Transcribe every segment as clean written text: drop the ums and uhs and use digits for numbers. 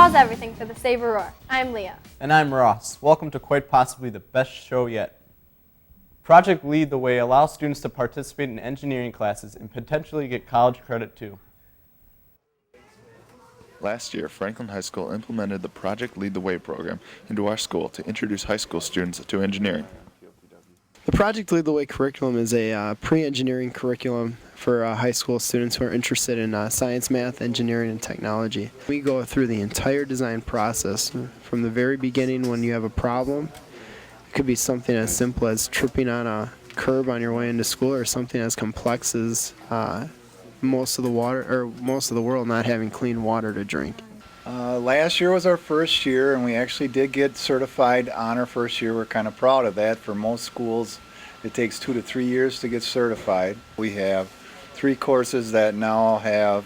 is everything for the Saber Roar. I'm Leah. And I'm Ross. Welcome to quite possibly the best show yet. Project Lead the Way allows students to participate in engineering classes and potentially get college credit too. Last year, Franklin High School implemented the Project Lead the Way program into our school to introduce high school students to engineering. The Project Lead the Way curriculum is a pre-engineering curriculum for high school students who are interested in science, math, engineering, and technology. We go through the entire design process from the very beginning when you have a problem. It could be something as simple as tripping on a curb on your way into school, or something as complex as most of the world not having clean water to drink. Last year was our first year, and we actually did get certified on our first year. We're kind of proud of that. For most schools, it takes 2 to 3 years to get certified. We have 3 courses that now have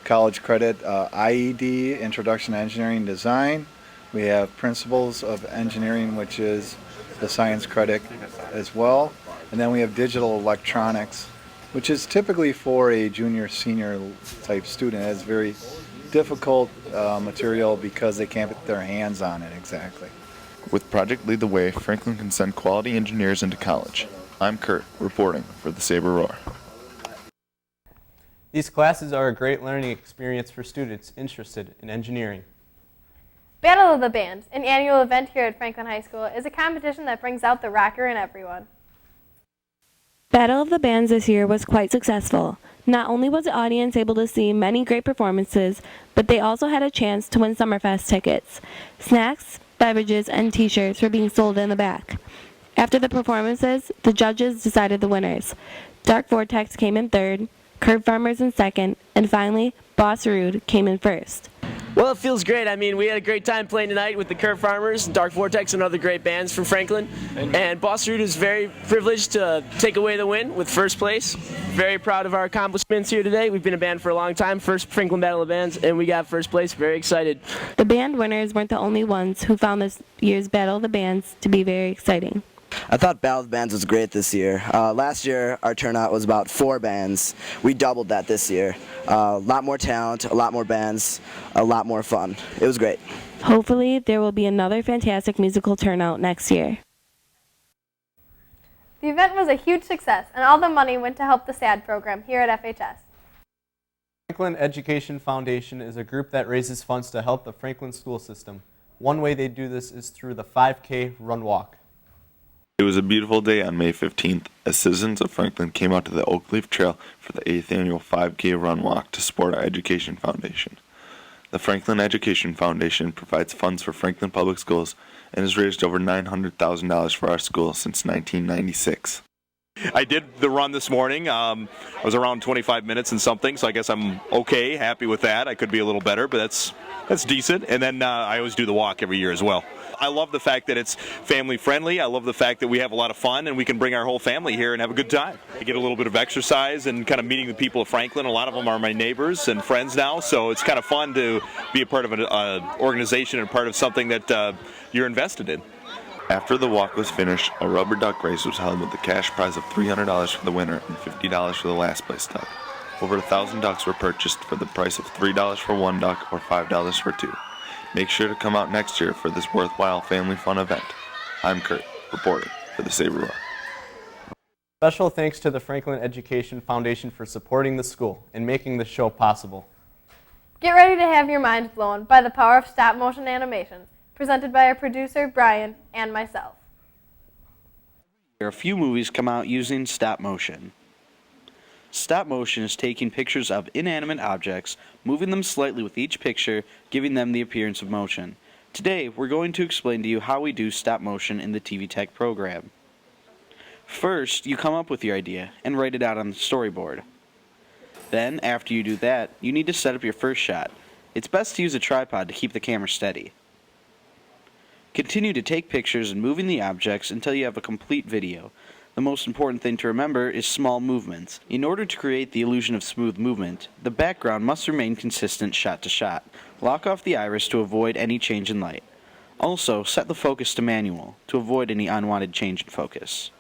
college credit: IED, Introduction to Engineering Design. We have Principles of Engineering, which is the science credit as well. And then we have Digital Electronics, which is typically for a junior, senior type student. It's very difficult material because they can't put their hands on it exactly. With Project Lead the Way, Franklin can send quality engineers into college. I'm Kurt, reporting for the Saber Roar. These classes are a great learning experience for students interested in engineering. Battle of the Bands, an annual event here at Franklin High School, is a competition that brings out the rocker in everyone. Battle of the Bands this year was quite successful. Not only was the audience able to see many great performances, but they also had a chance to win Summerfest tickets. Snacks, beverages, and t-shirts were being sold in the back. After the performances, the judges decided the winners. Dark Vortex came in third, Curb Farmers in second, and finally, Boss Rude came in first. Well, it feels great. I mean, we had a great time playing tonight with the Curb Farmers, Dark Vortex, and other great bands from Franklin. And Boss Rude is very privileged to take away the win with first place. Very proud of our accomplishments here today. We've been a band for a long time, first Franklin Battle of Bands, and we got first place. Very excited. The band winners weren't the only ones who found this year's Battle of the Bands to be very exciting. I thought Battle of the Bands was great this year. Last year, our turnout was about 4 bands. We doubled that this year. A lot more talent, a lot more bands, a lot more fun. It was great. Hopefully, there will be another fantastic musical turnout next year. The event was a huge success, and all the money went to help the SAD program here at FHS. Franklin Education Foundation is a group that raises funds to help the Franklin school system. One way they do this is through the 5K Run Walk. It was a beautiful day on May 15th as citizens of Franklin came out to the Oak Leaf Trail for the 8th annual 5K Run Walk to support our Education Foundation. The Franklin Education Foundation provides funds for Franklin Public Schools and has raised over $900,000 for our school since 1996. I did the run this morning. I was around 25 minutes and something, so I guess I'm okay, happy with that. I could be a little better, but that's decent. And then I always do the walk every year as well. I love the fact that it's family friendly. I love the fact that we have a lot of fun and we can bring our whole family here and have a good time. I get a little bit of exercise and kind of meeting the people of Franklin. A lot of them are my neighbors and friends now, so it's kind of fun to be a part of an organization and part of something that you're invested in. After the walk was finished, a rubber duck race was held with a cash prize of $300 for the winner and $50 for the last place duck. Over 1,000 ducks were purchased for the price of $3 for 1 duck or $5 for 2. Make sure to come out next year for this worthwhile family fun event. I'm Kurt, reporting for the Saber Roar. Special thanks to the Franklin Education Foundation for supporting the school and making this show possible. Get ready to have your minds blown by the power of stop-motion animation, presented by our producer, Brian, and myself. A few movies come out using stop motion. Stop motion is taking pictures of inanimate objects, moving them slightly with each picture, giving them the appearance of motion. Today, we're going to explain to you how we do stop motion in the TV Tech program. First, you come up with your idea and write it out on the storyboard. Then, after you do that, you need to set up your first shot. It's best to use a tripod to keep the camera steady. Continue to take pictures and moving the objects until you have a complete video. The most important thing to remember is small movements. In order to create the illusion of smooth movement, the background must remain consistent shot to shot. Lock off the iris to avoid any change in light. Also, set the focus to manual to avoid any unwanted change in focus.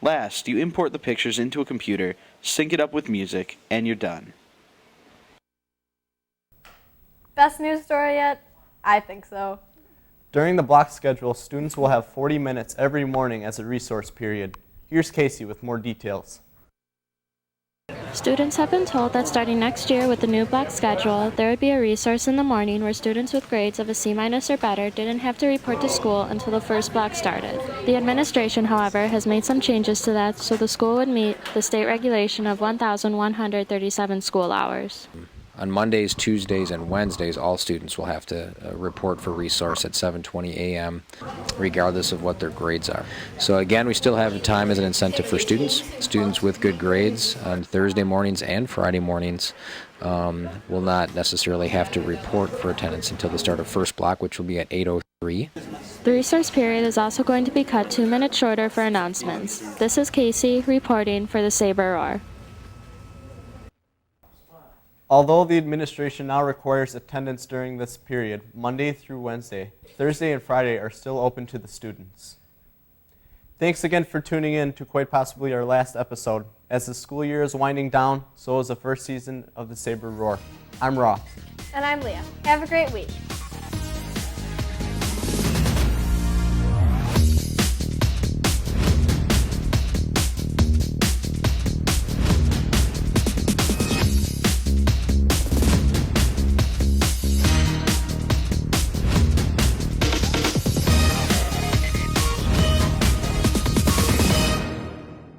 Last, you import the pictures into a computer, sync it up with music, and you're done. Best news story yet? I think so. During the block schedule, students will have 40 minutes every morning as a resource period. Here's Casey with more details. Students have been told that starting next year with the new block schedule, there would be a resource in the morning where students with grades of a C- or better didn't have to report to school until the first block started. The administration, however, has made some changes to that so the school would meet the state regulation of 1,137 school hours. On Mondays, Tuesdays, and Wednesdays, all students will have to report for resource at 7:20 a.m. regardless of what their grades are. So again, we still have time as an incentive for students. Students with good grades on Thursday mornings and Friday mornings will not necessarily have to report for attendance until the start of first block, which will be at 8:03. The resource period is also going to be cut 2 minutes shorter for announcements. This is Casey reporting for the Saber Roar. Although the administration now requires attendance during this period, Monday through Wednesday, Thursday and Friday are still open to the students. Thanks again for tuning in to quite possibly our last episode. As the school year is winding down, so is the first season of the Saber Roar. I'm Ross. And I'm Leah. Have a great week.